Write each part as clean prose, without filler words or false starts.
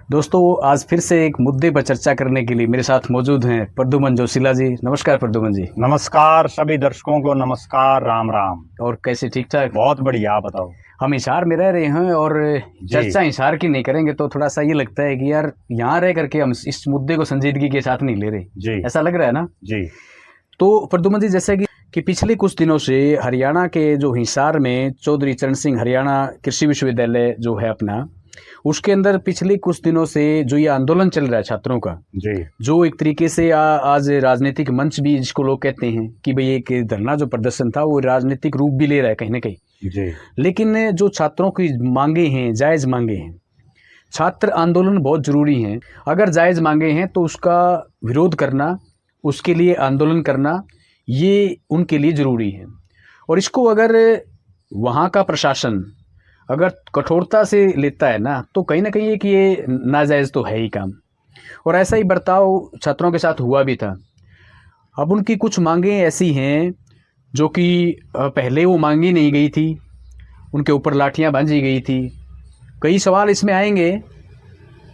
दोस्तों, आज फिर से एक मुद्दे पर चर्चा करने के लिए मेरे साथ मौजूद हैं प्रद्युमन जोशीला जी। नमस्कार प्रद्युमन जी। नमस्कार सभी दर्शकों को, नमस्कार, राम राम। और कैसे, ठीक ठाक? बहुत बढ़िया, आप बताओ। हम हिसार में रह रहे हैं और चर्चा हिसार की नहीं करेंगे तो थोड़ा सा ये लगता है कि यार यहाँ रह करके हम इस मुद्दे को संजीदगी के साथ नहीं ले रहे जी। ऐसा लग रहा है ना जी। तो प्रद्युमन जी, जैसे कि पिछले कुछ दिनों से हरियाणा के जो हिसार में चौधरी चरण सिंह हरियाणा कृषि विश्वविद्यालय जो है अपना, उसके अंदर पिछले कुछ दिनों से जो ये आंदोलन चल रहा है छात्रों का, जी। जो एक तरीके से आज राजनीतिक मंच भी जिसको लोग कहते हैं कि भाई एक धरना जो प्रदर्शन था वो राजनीतिक रूप भी ले रहा है कहीं ना कहीं। जी। लेकिन जो छात्रों की मांगे हैं, जायज़ मांगे हैं, छात्र आंदोलन बहुत ज़रूरी हैं। अगर जायज़ मांगे हैं तो उसका विरोध करना, उसके लिए आंदोलन करना, ये उनके लिए ज़रूरी है। और इसको अगर वहाँ का प्रशासन अगर कठोरता से लेता है ना, तो कहीं ना कहीं एक ये नाजायज़ तो है ही काम। और ऐसा ही बर्ताव छात्रों के साथ हुआ भी था। अब उनकी कुछ मांगें ऐसी हैं जो कि पहले वो मांगी नहीं गई थी, उनके ऊपर लाठियां बांधी गई थी। कई सवाल इसमें आएंगे,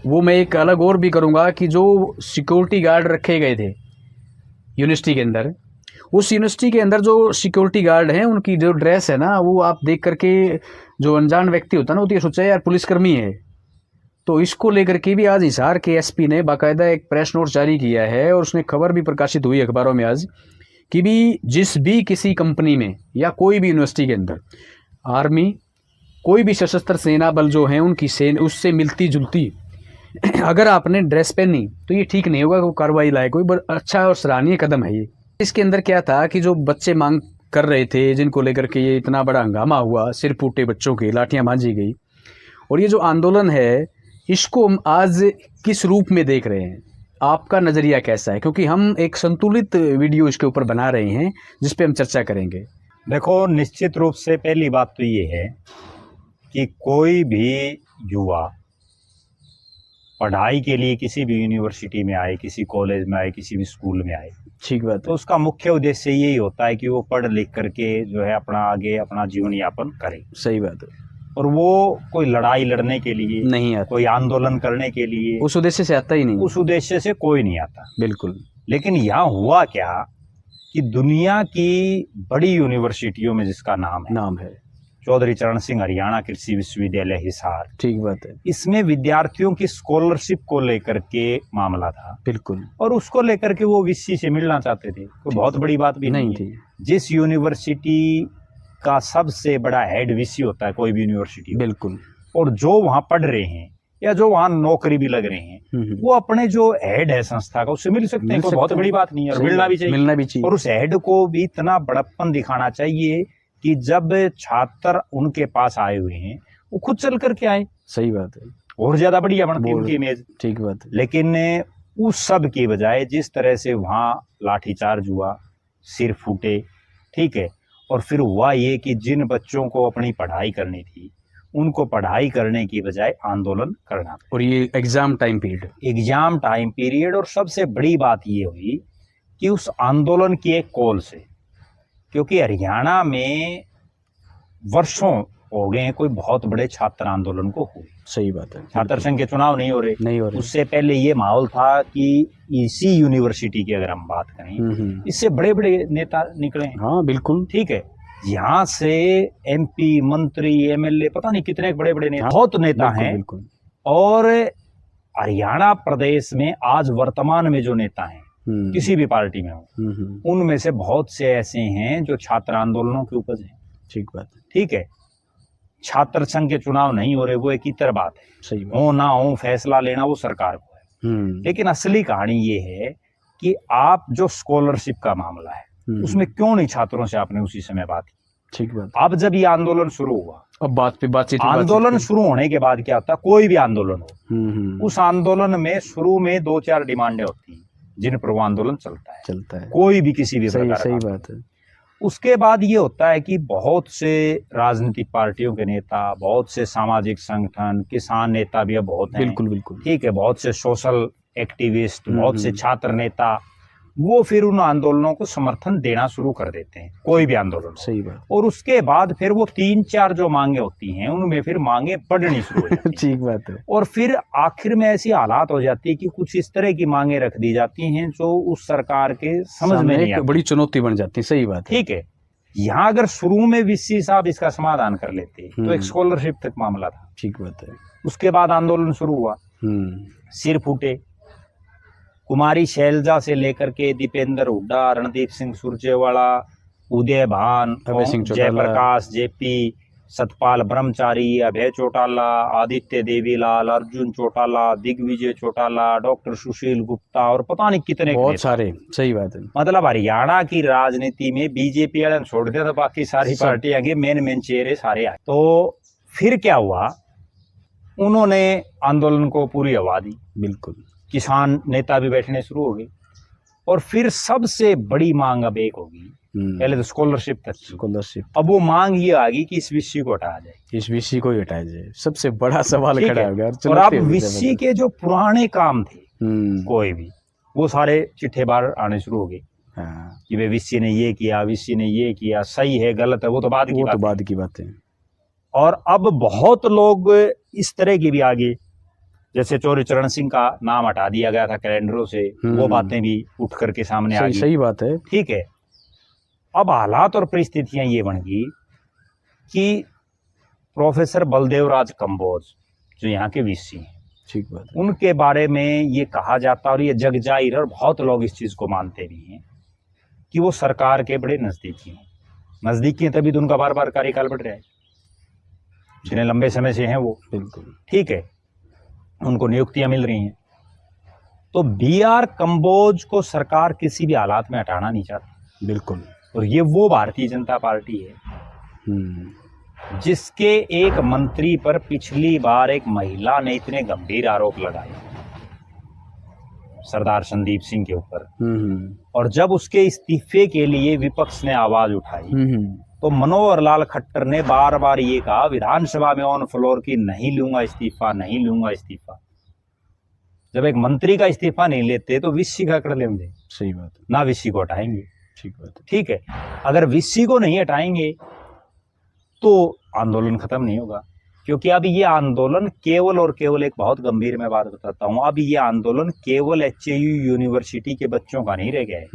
वो मैं एक अलग और भी करूँगा कि जो सिक्योरिटी गार्ड रखे गए थे यूनिवर्सिटी के अंदर, उस यूनिवर्सिटी के अंदर जो सिक्योरिटी गार्ड हैं उनकी जो ड्रेस है ना, वो आप देख करके जो अनजान व्यक्ति होता है ना, वो तो ये सोचा यार पुलिसकर्मी है। तो इसको लेकर के भी आज हिसार के एसपी ने बाकायदा एक प्रेस नोट जारी किया है और उसने खबर भी प्रकाशित हुई अखबारों में आज कि भी जिस भी किसी कंपनी में या कोई भी यूनिवर्सिटी के अंदर आर्मी, कोई भी सशस्त्र सेना बल जो है उनकी उससे मिलती जुलती अगर आपने ड्रेस पहनी तो ये ठीक नहीं होगा, वो कार्रवाई लायक कोई अच्छा और सराहनीय कदम है ये। इसके अंदर क्या था कि जो बच्चे मांग कर रहे थे, जिनको लेकर के ये इतना बड़ा हंगामा हुआ, सिर फूटे बच्चों के, लाठियां बांधी गई, और ये जो आंदोलन है इसको हम आज किस रूप में देख रहे हैं, आपका नज़रिया कैसा है? क्योंकि हम एक संतुलित वीडियो इसके ऊपर बना रहे हैं जिस पे हम चर्चा करेंगे। देखो, निश्चित रूप से पहली बात तो ये है कि कोई भी युवा पढ़ाई के लिए किसी भी यूनिवर्सिटी में आए, किसी कॉलेज में आए, किसी भी स्कूल में आए, ठीक बात, तो उसका मुख्य उद्देश्य यही होता है कि वो पढ़ लिख करके जो है अपना जीवन यापन करे। सही बात है। और वो कोई लड़ाई लड़ने के लिए नहीं आता, कोई आंदोलन करने के लिए, उस उद्देश्य से आता ही नहीं, उस उद्देश्य से कोई नहीं आता। बिल्कुल। लेकिन यहाँ हुआ क्या कि दुनिया की बड़ी यूनिवर्सिटियों में जिसका नाम है चौधरी चरण सिंह हरियाणा कृषि विश्वविद्यालय हिसार, ठीक बात है, इसमें विद्यार्थियों की स्कॉलरशिप को लेकर के मामला था। बिल्कुल। और उसको लेकर के वो वीसी से मिलना चाहते थे, कोई बहुत बड़ी बात भी नहीं थी। जिस यूनिवर्सिटी का सबसे बड़ा हेड वीसी होता है कोई भी यूनिवर्सिटी, बिल्कुल, और जो वहां पढ़ रहे हैं या जो वहां नौकरी भी लग रहे हैं, वो अपने जो हेड है संस्था का उससे मिल सकते हैं, कोई बहुत बड़ी बात नहीं है, और मिलना भी चाहिए। और उस हेड को भी इतना बड़प्पन दिखाना चाहिए कि जब छात्र उनके पास आए हुए हैं वो खुद चल करके आए। सही बात है, और ज्यादा बढ़िया बनती उनकी इमेज। ठीक बात है। लेकिन उस सब की बजाय जिस तरह से वहां लाठीचार्ज हुआ, सिर फूटे, ठीक है, और फिर हुआ ये कि जिन बच्चों को अपनी पढ़ाई करनी थी उनको पढ़ाई करने की बजाय आंदोलन करना, और ये एग्जाम टाइम पीरियड। और सबसे बड़ी बात ये हुई कि उस आंदोलन की एक कॉल से, क्योंकि हरियाणा में वर्षों हो गए कोई बहुत बड़े छात्र आंदोलन को हुए। सही बात है, छात्र संघ के चुनाव नहीं हो रहे। उससे पहले ये माहौल था कि इसी यूनिवर्सिटी की अगर हम बात करें, इससे बड़े बड़े नेता निकले। हाँ बिल्कुल, ठीक है, यहाँ से एमपी, मंत्री, एमएलए, पता नहीं कितने बड़े बड़े नेता, बहुत नेता हैं। और हरियाणा प्रदेश में आज वर्तमान में जो नेता हैं किसी भी पार्टी में हो, उनमें से बहुत से ऐसे हैं जो छात्र आंदोलनों की उपज हैं। ठीक बात, ठीक है। छात्र संघ के चुनाव नहीं हो रहे वो एक इतर बात है, सही बात। हो ना हो फैसला लेना वो सरकार को है। लेकिन असली कहानी ये है कि आप जो स्कॉलरशिप का मामला है उसमें क्यों नहीं छात्रों से आपने उसी समय बात की? ठीक बात। अब जब ये आंदोलन शुरू हुआ, अब बातचीत, आंदोलन शुरू होने के बाद क्या होता है, कोई भी आंदोलन हो, उस आंदोलन में शुरू में 2-4 डिमांडें होती हैं जिन पर वो आंदोलन चलता है, कोई भी किसी भी प्रकार। सही बात है। उसके बाद ये होता है कि बहुत से राजनीतिक पार्टियों के नेता, बहुत से सामाजिक संगठन, किसान नेता भी अब बहुत हैं, बिल्कुल, ठीक है, बहुत से सोशल एक्टिविस्ट, बहुत से छात्र नेता, वो फिर उन आंदोलनों को समर्थन देना शुरू कर देते हैं, कोई भी आंदोलन। सही बात। और उसके बाद फिर वो 3-4 जो मांगे होती हैं उनमें फिर मांगे बढ़नी शुरू हो जाती हैं। ठीक बात है। और फिर आखिर में ऐसी हालात हो जाती है कि कुछ इस तरह की मांगे रख दी जाती हैं जो उस सरकार के समझ में नहीं आती, बड़ी चुनौती बन जाती है। सही बात है। ठीक है। यहाँ अगर शुरू में वीसी साहब इसका समाधान कर लेते तो एक स्कॉलरशिप तक मामला था। ठीक बात है। उसके बाद आंदोलन शुरू हुआ, सिर फूटे, कुमारी शैलजा से लेकर के दीपेंद्र हुड्डा, रणदीप सिंह सुरजेवाला, उदय भान, जयप्रकाश जेपी, सतपाल ब्रह्मचारी, अभय चौटाला, आदित्य देवीलाल, अर्जुन चौटाला, दिग्विजय चौटाला, डॉक्टर सुशील गुप्ता और पता नहीं कितने बहुत सारे। सही बात है। मतलब हरियाणा की राजनीति में बीजेपी वाले छोड़ दिया तो बाकी सारी पार्टी आगे मेन चेहरे सारे आए। तो फिर क्या हुआ, उन्होंने आंदोलन को पूरी हवा दी। बिल्कुल। किसान नेता भी बैठने शुरू हो गए और फिर सबसे बड़ी मांग अब एक होगी, पहले तो स्कॉलरशिप तक। स्कॉलरशिप। अब वो मांग ये आ गई कि इस विषय को हटाया जाए, इस विषय को ही हटाया जाए। सबसे बड़ा सवाल खड़ा हो गया। और अब विषय के जो पुराने काम थे कोई भी, वो सारे चिट्ठे बाहर आने शुरू हो गए कि वे विषय ने ये किया, विषय ने ये किया, सही है गलत है वो तो बाद की बात है। और अब बहुत लोग इस तरह के भी आगे, जैसे चौरी चरण सिंह का नाम हटा दिया गया था कैलेंडरों से, वो बातें भी उठ करके सामने आ गई। सही बात है। ठीक है। अब हालात और परिस्थितियां ये बन गई कि प्रोफेसर बलदेव राज कंबोज जो यहाँ के वीसी हैं, ठीक बात है, उनके बारे में ये कहा जाता और ये जग जाहिर और बहुत लोग इस चीज को मानते भी हैं कि वो सरकार के बड़े नजदीकी हैं। नजदीकी हैं तभी तो उनका बार बार कार्यकाल बढ़ रहा है, जिन्हें लंबे समय से हैं वो। बिल्कुल। ठीक है, उनको नियुक्तियां मिल रही हैं। तो BR कंबोज को सरकार किसी भी हालात में हटाना नहीं चाहती। बिल्कुल। और ये वो भारतीय जनता पार्टी है जिसके एक मंत्री पर पिछली बार एक महिला ने इतने गंभीर आरोप लगाए, सरदार संदीप सिंह के ऊपर। और जब उसके इस्तीफे के लिए विपक्ष ने आवाज उठाई तो मनोहर लाल खट्टर ने बार बार ये कहा विधानसभा में ऑन फ्लोर की नहीं लूंगा इस्तीफा, नहीं लूंगा इस्तीफा। जब एक मंत्री का इस्तीफा नहीं लेते तो वीसी का कर लेंगे। सही बात है। ना वीसी को हटाएंगे। ठीक बात है। ठीक है, अगर वीसी को नहीं हटाएंगे तो आंदोलन खत्म नहीं होगा, क्योंकि अब ये आंदोलन केवल और केवल, एक बहुत गंभीर मैं बात बताता हूं, अब ये आंदोलन केवल HAU यूनिवर्सिटी के बच्चों का नहीं रह गया है।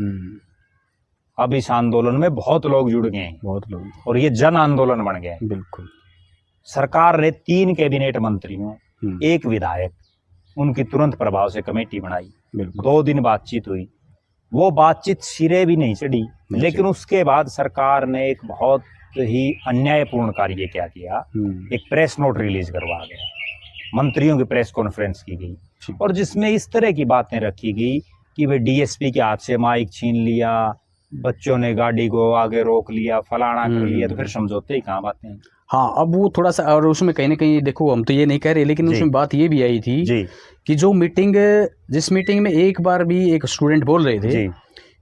अब इस आंदोलन में बहुत लोग जुड़ गए हैं, बहुत लोग, और ये जन आंदोलन बन गया है। बिल्कुल। सरकार ने 3 कैबिनेट मंत्रियों, 1 विधायक, उनकी तुरंत प्रभाव से कमेटी बनाई। 2 दिन बातचीत हुई, वो बातचीत सिरे भी नहीं चढ़ी। लेकिन उसके बाद सरकार ने एक बहुत ही अन्यायपूर्ण कार्य क्या किया, एक प्रेस नोट रिलीज करवा गया, मंत्रियों की प्रेस कॉन्फ्रेंस की गई और जिसमें इस तरह की बातें रखी गई कि वे DSP के हाथ से माइक छीन लिया, बच्चों ने गाड़ी को आगे रोक लिया, फलाना कर लिया। तो फिर समझौते ही कहाँ बातें हैं। हाँ, अब वो थोड़ा सा, और उसमें कहीं ना कहीं देखो, हम तो ये नहीं कह रहे, लेकिन उसमें बात ये भी आई थी कि जो मीटिंग, जिस मीटिंग में एक बार भी एक स्टूडेंट बोल रहे थे,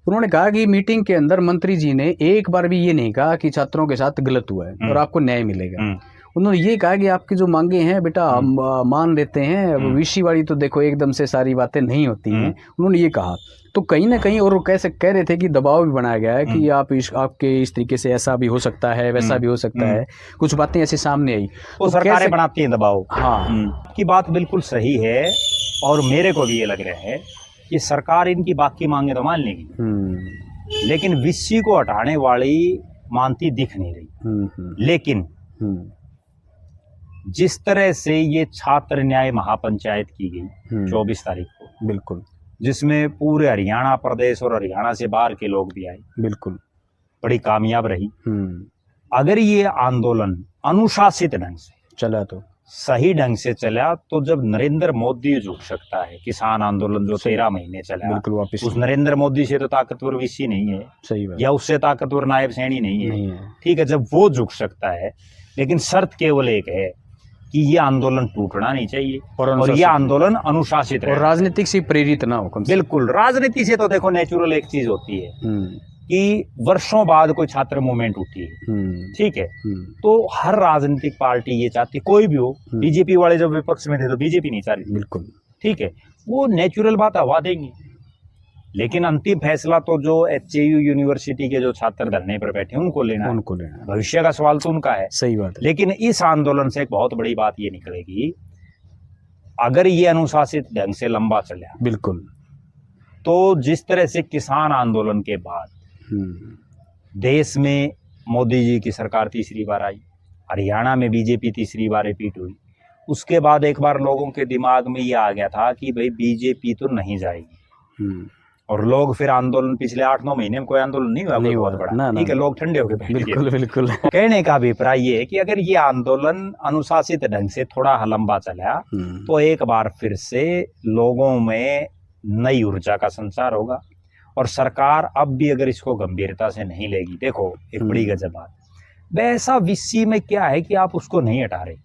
उन्होंने कहा कि मीटिंग के अंदर मंत्री जी ने एक बार भी ये नहीं कहा कि छात्रों के साथ गलत हुआ है और आपको न्याय मिलेगा। उन्होंने ये कहा कि आपकी जो मांगे हैं बेटा हम मान लेते हैं, वीसी वाली तो देखो एकदम से सारी बातें नहीं होती हैं, उन्होंने ये कहा। तो कहीं ना कहीं, और वो कैसे कह रहे थे कि दबाव भी बनाया गया है कि आप आपके इस तरीके से ऐसा भी हो सकता है, वैसा भी हो सकता है, कुछ बातें ऐसी सामने आई। तो सरकारें बनाती हैं दबाव। हाँ, की बात बिल्कुल सही है और मेरे को भी ये लग रहा है कि सरकार इनकी बाकी मांगे तो मान लेगी, लेकिन वीसी को हटाने वाली मानती दिख नहीं रही। लेकिन जिस तरह से ये छात्र न्याय महापंचायत की गई 24 तारीख को, बिल्कुल, जिसमें पूरे हरियाणा प्रदेश और हरियाणा से बाहर के लोग भी आए, बिल्कुल बड़ी कामयाब रही। अगर ये आंदोलन अनुशासित ढंग से चला, तो सही ढंग से चला, तो जब नरेंद्र मोदी झुक सकता है, किसान आंदोलन जो 13 महीने चला, बिल्कुल वापस, उस नरेंद्र मोदी से तो ताकतवर वीसी नहीं है, सही बात, या उससे ताकतवर नायब सैनी नहीं है। ठीक है, जब वो झुक सकता है, लेकिन शर्त केवल एक है कि ये आंदोलन टूटना नहीं चाहिए और ये आंदोलन अनुशासित रहे और राजनीतिक से प्रेरित ना हो। बिल्कुल, राजनीति से तो देखो नेचुरल एक चीज होती है कि वर्षों बाद कोई छात्र मूवमेंट उठी है, ठीक है, तो हर राजनीतिक पार्टी ये चाहती, कोई भी हो, बीजेपी वाले जब विपक्ष में थे तो बीजेपी नहीं चाह रही, बिल्कुल, ठीक है, वो नेचुरल बात हवा देंगे। लेकिन अंतिम फैसला तो जो एचयू यूनिवर्सिटी के जो छात्र धरने पर बैठे उनको लेना है। उनको लेना है। भविष्य का सवाल तो उनका है। सही बात है। लेकिन इस आंदोलन से एक बहुत बड़ी बात ये निकलेगी, अगर ये अनुशासित ढंग से लंबा चला, बिल्कुल, तो जिस तरह से किसान आंदोलन के बाद देश में मोदी जी की सरकार तीसरी बार आई, हरियाणा में बीजेपी तीसरी बार रिपीट हुई, उसके बाद एक बार लोगों के दिमाग में ये आ गया था कि भाई बीजेपी तो नहीं जाएगी, और लोग फिर आंदोलन पिछले 8-9 महीने में कोई आंदोलन नहीं हुआ, नहीं बहुत हुआ, बड़ा, ठीक है, लोग ठंडे होकर बैठ गए। बिल्कुल बिल्कुल। कहने का अभिप्राय ये है कि अगर ये आंदोलन अनुशासित ढंग से थोड़ा लंबा चला तो एक बार फिर से लोगों में नई ऊर्जा का संचार होगा, और सरकार अब भी अगर इसको गंभीरता से नहीं लेगी, देखो एक बड़ी गजब बात, वैसा विषय में क्या है कि आप उसको नहीं हटा रहे।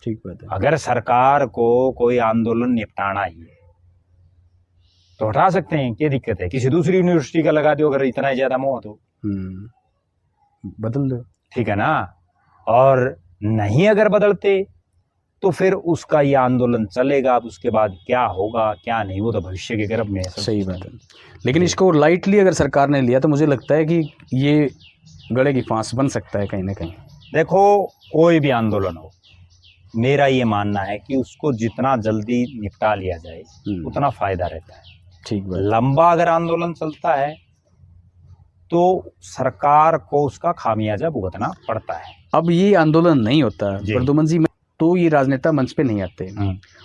ठीक बात है। अगर सरकार को कोई आंदोलन निपटाना ही है तो हटा सकते हैं, क्या दिक्कत है? किसी दूसरी यूनिवर्सिटी का लगा दो अगर इतना ही ज्यादा मोह तो, बदल दो, ठीक है ना। और नहीं अगर बदलते तो फिर उसका ये आंदोलन चलेगा, अब उसके बाद क्या होगा क्या नहीं वो तो भविष्य के गर्भ में है। सही बात है। लेकिन इसको लाइटली अगर सरकार ने लिया तो मुझे लगता है कि ये गले की फांस बन सकता है कहीं ना कहीं। देखो कोई भी आंदोलन हो, मेरा ये मानना है कि उसको जितना जल्दी निपटा लिया जाए उतना फायदा रहता है। ठीक बात। लंबा अगर आंदोलन चलता है तो सरकार को उसका खामियाजा भुगतना पड़ता है। अब ये आंदोलन नहीं होता प्रद्युमन जी, तो ये राजनेता मंच पे नहीं आते,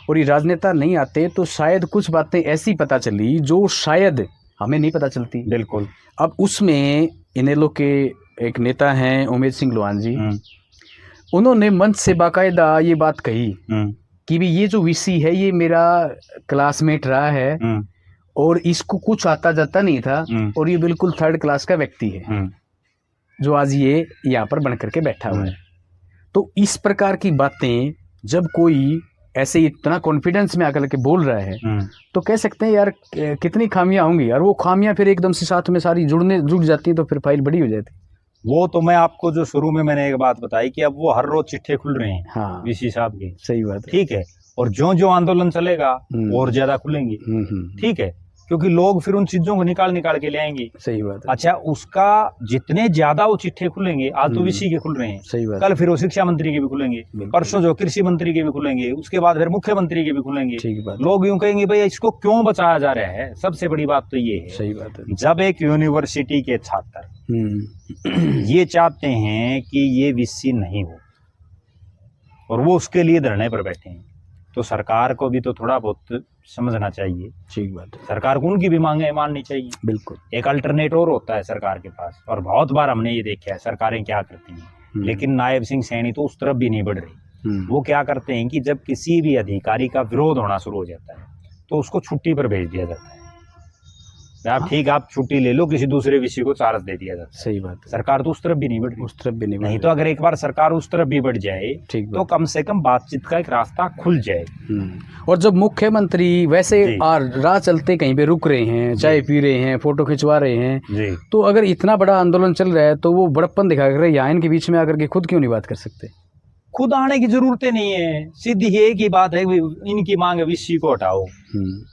और ये राजनेता नहीं आते तो शायद कुछ बातें ऐसी पता चली जो शायद हमें नहीं पता चलती। बिल्कुल। अब उसमें इनेलो के एक नेता हैं उमेश सिंह लोहान जी, उन्होंने मंच से बाकायदा ये बात कही कि भी ये जो वीसी है ये मेरा क्लासमेट रहा है और इसको कुछ आता जाता नहीं था, और ये बिल्कुल 3rd क्लास का व्यक्ति है जो आज ये यहाँ पर बन करके बैठा हुआ है। तो इस प्रकार की बातें जब कोई ऐसे इतना कॉन्फिडेंस में आकर के बोल रहा है तो कह सकते हैं यार कितनी खामियां होंगी, और वो खामियां फिर एकदम से साथ में सारी जुड़ जाती हैं तो फिर फाइल बड़ी हो जाती है। वो तो मैं आपको जो शुरू में मैंने एक बात बताई कि अब वो हर रोज चिट्ठे खुल रहे हैं। हाँ, वीसी साहब के। सही बात है। ठीक है, और जो जो आंदोलन चलेगा और ज्यादा खुलेंगे। ठीक है, क्योंकि लोग फिर उन चीजों को निकाल के ले आएंगे। सही बात है। अच्छा, उसका जितने ज्यादा वो चिट्ठे खुलेंगे, आज तो वीसी के खुल रहे हैं, सही बात, कल फिर वो शिक्षा मंत्री के भी खुलेंगे, परसों जो कृषि मंत्री के भी खुलेंगे, उसके बाद फिर मुख्यमंत्री के भी खुलेंगे। ठीक बात। लोग यूं कहेंगे भाई इसको क्यों बचाया जा रहा है। सबसे बड़ी बात तो ये है, सही बात है, जब एक यूनिवर्सिटी के छात्र ये चाहते हैं कि ये वीसी नहीं हो और वो उसके लिए धरने पर बैठे हैं, तो सरकार को भी तो थोड़ा बहुत समझना चाहिए। ठीक बात है। सरकार को उनकी भी मांगे माननी चाहिए। बिल्कुल। एक अल्टरनेट और होता है सरकार के पास, और बहुत बार हमने ये देखा है सरकारें क्या करती हैं। लेकिन नायब सिंह सैनी तो उस तरफ भी नहीं बढ़ रही। वो क्या करते हैं कि जब किसी भी अधिकारी का विरोध होना शुरू हो जाता है तो उसको छुट्टी पर भेज दिया जाता है। आप ठीक, आप छुट्टी ले लो, किसी दूसरे विषय को चार्ज दे दिया जाता है। सही बात है। सरकार तो उस तरफ भी नहीं बढ़ रही। उस तरफ भी नहीं तो अगर एक बार सरकार उस तरफ भी बढ़ जाए तो कम से कम बातचीत का एक रास्ता खुल जाए। और जब मुख्यमंत्री वैसे राह चलते कहीं पे रुक रहे हैं, चाय पी रहे हैं, फोटो खिंचवा रहे हैं, तो अगर इतना बड़ा आंदोलन चल रहा है तो वो बड़प्पन दिखा कर यहाँ इनके बीच में आकर के खुद क्यों नहीं बात कर सकते? खुद आने की जरूरत नहीं है, सीधी एक ही बात है, इनकी मांग है विषय को हटाओ।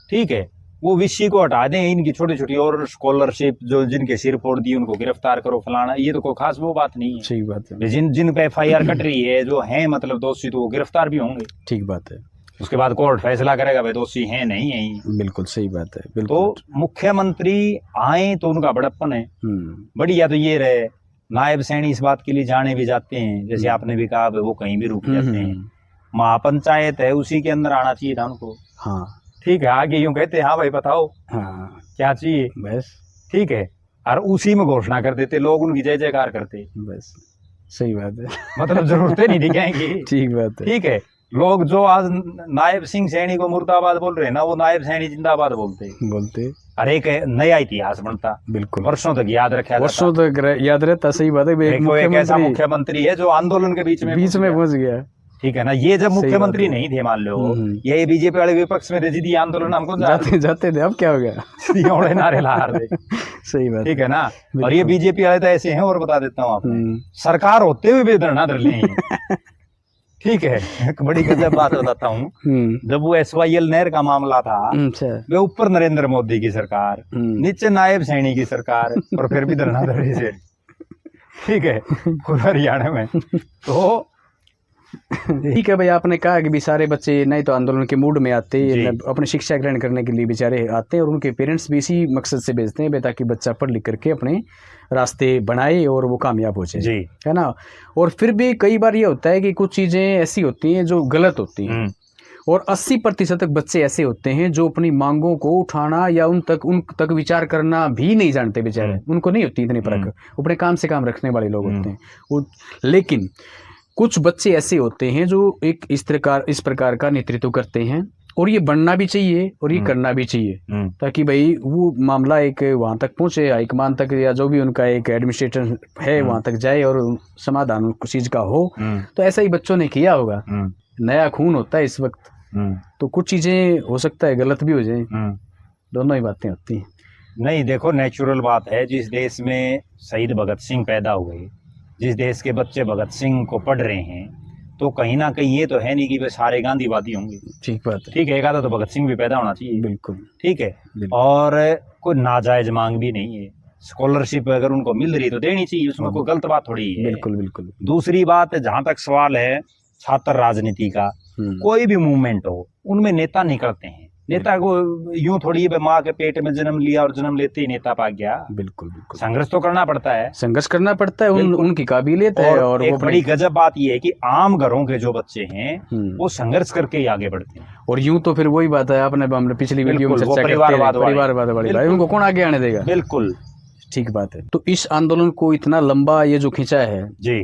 ठीक है, वो विषय को हटा दें, इनकी छोटी छोटी और स्कॉलरशिप जो जिनके सिर फोड़ दी उनको गिरफ्तार करो, फलाना, ये तो कोई खास वो बात नहीं है। ठीक बात है। जिन पे FIR कट रही है, जो है मतलब दोषी, तो वो गिरफ्तार भी होंगे। ठीक बात है। उसके बाद कोर्ट फैसला करेगा भाई दोषी है नहीं है। बिल्कुल सही बात है। बिल्कुल। तो मुख्यमंत्री आए तो उनका बड़प्पन है। बढ़िया तो ये रहे, नायब सैनी इस बात के लिए जाने भी जाते हैं, जैसे आपने भी कहा वो कहीं भी रुक जाते हैं। महापंचायत है उसी के अंदर आना चाहिए था उनको। हाँ ठीक है, आगे यूं कहते हैं हाँ भाई बताओ क्या चाहिए बस। ठीक है, और उसी में घोषणा कर देते, लोग उनकी जय जयकार करते बस। सही बात है। मतलब जरूरतें नहीं दिखाएंगी। ठीक बात है। ठीक है, लोग जो आज नायब सिंह सैनी को मुर्दाबाद बोल रहे हैं ना, वो नायब सैनी जिंदाबाद बोलते और एक नया इतिहास बनता। बिल्कुल, वर्षों तक याद रखा, वर्षों तक याद रहता। सही बात है। एक ऐसा मुख्यमंत्री है जो आंदोलन के बीच में पहुंच गया। ठीक है ना, ये जब मुख्यमंत्री नहीं थे, मान लो ये बीजेपी वाले विपक्ष में थे, आंदोलन हमको जाते थे, अब क्या हो गया? नारे ला रहे। सही बात। ठीक है ना, और ये बीजेपी वाले तो ऐसे हैं, और बता देता हूँ आपको, सरकार होते हुए भी धरना धर लें। ठीक है। एक बड़ी गजब बात बताता हूँ। जब वो SYL नहर का मामला था, वे ऊपर नरेंद्र मोदी की सरकार, नीचे नायब सैनी की सरकार, और फिर भी धरना से, ठीक है, पूरा हरियाणा में। तो ठीक है भाई, आपने कहा कि भी सारे बच्चे नहीं तो आंदोलन के मूड में आते हैं, अपनी शिक्षा ग्रहण करने के लिए बेचारे आते हैं, और उनके पेरेंट्स भी इसी मकसद से भेजते हैं ताकि बच्चा पढ़ लिख करके अपने रास्ते बनाए और वो कामयाब हो जाए, है ना। और फिर भी कई बार ये होता है कि कुछ चीज़ें ऐसी होती हैं जो गलत होती हैं, और 80% बच्चे ऐसे होते हैं जो अपनी मांगों को उठाना या उन तक विचार करना भी नहीं जानते बेचारे, उनको नहीं होती इतनी परख, अपने काम से काम रखने वाले लोग होते हैं। लेकिन कुछ बच्चे ऐसे होते हैं जो एक इस प्रकार का नेतृत्व करते हैं, और ये बनना भी चाहिए और ये करना भी चाहिए, ताकि भाई वो मामला एक वहाँ तक पहुँचे, हाईकमान तक, या जो भी उनका एक एडमिनिस्ट्रेटर है वहाँ तक जाए और समाधान उस चीज़ का हो। तो ऐसा ही बच्चों ने किया होगा, नया खून होता है इस वक्त, तो कुछ चीज़ें हो सकता है गलत भी हो जाए, दोनों ही बातें होती हैं। नहीं, देखो, नेचुरल बात है, जिस देश में शहीद भगत सिंह पैदा हुए, जिस देश के बच्चे भगत सिंह को पढ़ रहे हैं, तो कहीं ना कहीं ये तो है नहीं कि वे सारे गांधीवादी होंगे। ठीक बात है, ठीक है, एक आधा तो भगत सिंह भी पैदा होना चाहिए। बिल्कुल, ठीक है। और कोई नाजायज मांग भी नहीं है, स्कॉलरशिप अगर उनको मिल रही तो देनी चाहिए, उसमें कोई गलत बात थोड़ी है। बिल्कुल बिल्कुल। दूसरी बात, जहां तक सवाल है छात्र राजनीति का, कोई भी मूवमेंट हो, उनमें नेता निकलते हैं। नेता को यूं थोड़ी है माँ के पेट में जन्म लिया और जन्म लेते ही नेता पा गया। बिल्कुल बिल्कुल, संघर्ष तो करना पड़ता है, संघर्ष करना पड़ता है, उनकी काबिलियत है। और एक बड़ी गजब बात यह है कि आम घरों के जो बच्चे हैं वो संघर्ष करके ही आगे बढ़ते हैं। और यूं तो फिर वही बात है, आपने हमने पिछली वीडियो में चर्चा परिवारवाद वाली भाई, उनको कौन आगे आने देगा। बिल्कुल ठीक बात है। तो इस आंदोलन को इतना लंबा ये जो खींचा है जी,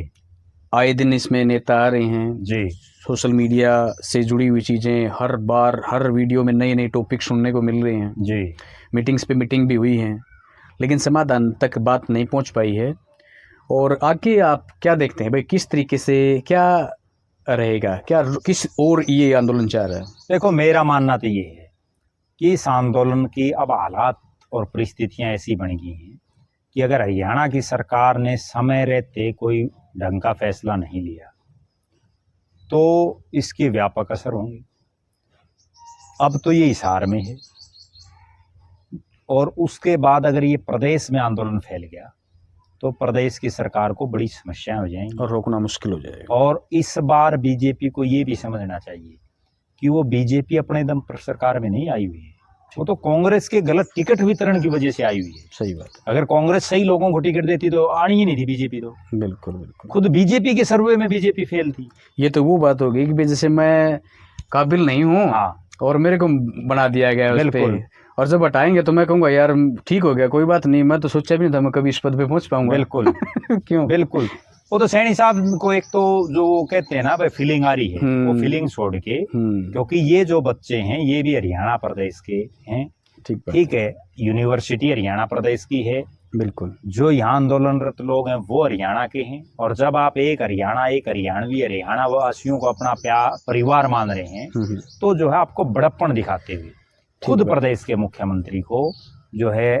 आए दिन इसमें नेता आ रहे हैं जी, सोशल मीडिया से जुड़ी हुई चीज़ें, हर बार हर वीडियो में नए नए टॉपिक सुनने को मिल रहे हैं जी, मीटिंग्स पे मीटिंग भी हुई हैं, लेकिन समाधान तक बात नहीं पहुंच पाई है। और आगे आप क्या देखते हैं भाई, किस तरीके से क्या रहेगा, क्या किस ओर ये आंदोलन चाह रहा है? देखो, मेरा मानना तो ये है कि इस आंदोलन की अब हालात और परिस्थितियां ऐसी बन गई हैं कि अगर हरियाणा की सरकार ने समय रहते कोई ढंग का फैसला नहीं लिया तो इसके व्यापक असर होंगे। अब तो ये हिसार में है, और उसके बाद अगर ये प्रदेश में आंदोलन फैल गया तो प्रदेश की सरकार को बड़ी समस्याएं हो जाएंगी और रोकना मुश्किल हो जाएगा। और इस बार बीजेपी को ये भी समझना चाहिए कि वो बीजेपी अपने दम पर सरकार में नहीं आई हुई है, वो तो कांग्रेस के गलत टिकट वितरण की वजह से आई हुई है। सही बात है, अगर कांग्रेस सही लोगों को टिकट देती तो आनी ही नहीं थी बीजेपी। तो बिल्कुल बिल्कुल, खुद बीजेपी के सर्वे में बीजेपी फेल थी। ये तो वो बात होगी कि जैसे मैं काबिल नहीं हूँ और मेरे को बना दिया गया उस पे, और जब हटाएंगे तो मैं कहूँगा यार ठीक हो गया, कोई बात नहीं, मैं तो सोचा भी नहीं था मैं कभी इस पद पे पहुंच पाऊंगा। बिल्कुल क्यों? बिल्कुल, वो तो सैनी साहब को एक तो जो कहते हैं ना भाई फीलिंग आ रही है, वो फीलिंग छोड़ के, क्योंकि ये जो बच्चे हैं ये भी हरियाणा प्रदेश के हैं। ठीक है, यूनिवर्सिटी हरियाणा प्रदेश की है, बिल्कुल, जो यहाँ आंदोलनरत लोग हैं वो हरियाणा के हैं। और जब आप एक हरियाणवी हरियाणा वासियों को अपना परिवार मान रहे हैं तो जो है आपको बड़प्पन दिखाते हुए खुद प्रदेश के मुख्यमंत्री को जो है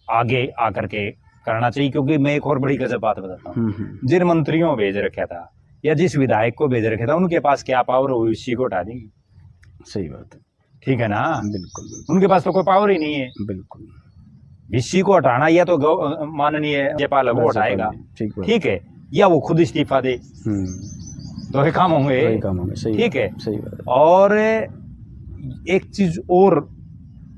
आगे आकर के करना चाहिए। क्योंकि मैं एक और बड़ी गजब बात बताता हूँ, जिन मंत्रियों को भेज रखा था या जिस विधायक को भेज रखा था उनके पास क्या पावर हो, इसी को हटा देंगे। सही बात है, ठीक है ना, बिल्कुल, उनके पास तो कोई पावर ही नहीं है। बिल्कुल, विषय को हटाना या तो माननीय राज्यपाल वो हटाएगा, ठीक है, या वो खुद इस्तीफा दे, दो ही काम होंगे। ठीक है, सही बात। और एक चीज और,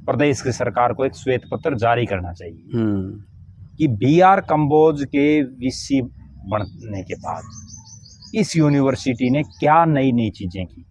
प्रदेश की सरकार को एक श्वेत पत्र जारी करना चाहिए कि BR कंबोज के वीसी बनने के बाद इस यूनिवर्सिटी ने क्या नई नई चीजें की,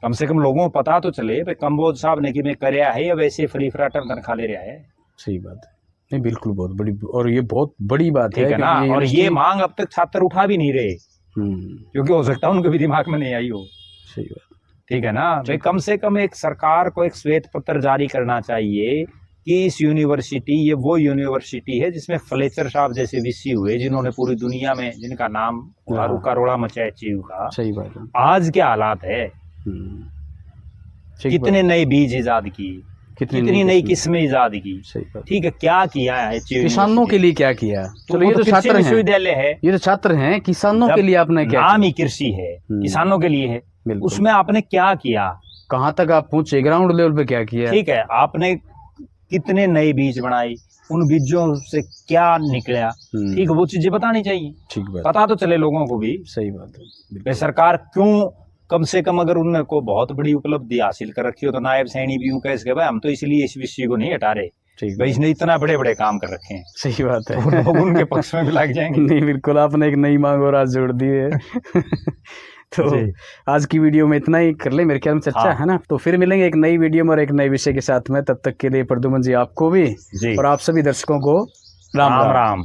कम से कम लोगों को पता तो चले भाई कंबोज साहब ने कि मैं करया है या वैसे फ्री फ्राटर तनखा ले रहा है। सही बात है, नहीं बिल्कुल, बहुत बड़ी, और ये बहुत बड़ी बात है ना। और ये मांग अब तक छात्र उठा भी नहीं रहे, क्योंकि हो सकता है उनके भी दिमाग में नहीं आई हो। सही बात, ठीक है ना भाई, कम से कम एक सरकार को एक श्वेत पत्र जारी करना चाहिए कि इस यूनिवर्सिटी, ये वो यूनिवर्सिटी है जिसमें फ्लेचर साहब जैसे वीसी हुए, जिन्होंने पूरी दुनिया में जिनका नाम का रोड़ा मचाया चीज का। सही बात है, आज क्या हालात है, कितने नए बीज इजाद किए, कितनी नई किस्में इजाद की। सही बात। ठीक है, क्या किया है किसानों के लिए क्या किया? चलो ये तो कृषि छात्र हैं, विश्वविद्यालय है, ये तो छात्र हैं, किसानों के लिए आपने क्या नाम ही कृषि है, किसानों के लिए है, बिल्कुल। उसमें आपने क्या किया? कहाँ तक आप पहुंचे, ग्राउंड लेवल पे क्या किया? ठीक है, आपने कितने नए बीज बनाए, उन बीजों से क्या निकला, ठीक है, वो चीजें बतानी चाहिए। ठीक बात, पता तो चले लोगों को भी। सही बात है। वे सरकार क्यों कम से कम अगर उनको बहुत बड़ी उपलब्धि हासिल कर रखी हो तो नायब सैनी भी यूं कह सके भाई हम तो इसलिए इस विषय को नहीं हटा रहे, ठीक भाई इसने इतना बड़े बड़े काम कर रखे हैं। सही बात है, तो लोग उनके पक्ष में भी लग जाएंगे। नहीं बिल्कुल, आपने एक नई मांग और आज जोड़ दी है। तो आज की वीडियो में इतना ही कर ले, मेरे ख्याल में चर्चा हाँ। है ना। तो फिर मिलेंगे एक नई वीडियो में और एक नए विषय के साथ में। तब तक के लिए प्रद्युमन जी आपको भी जी और आप सभी दर्शकों को राम राम राम। राम।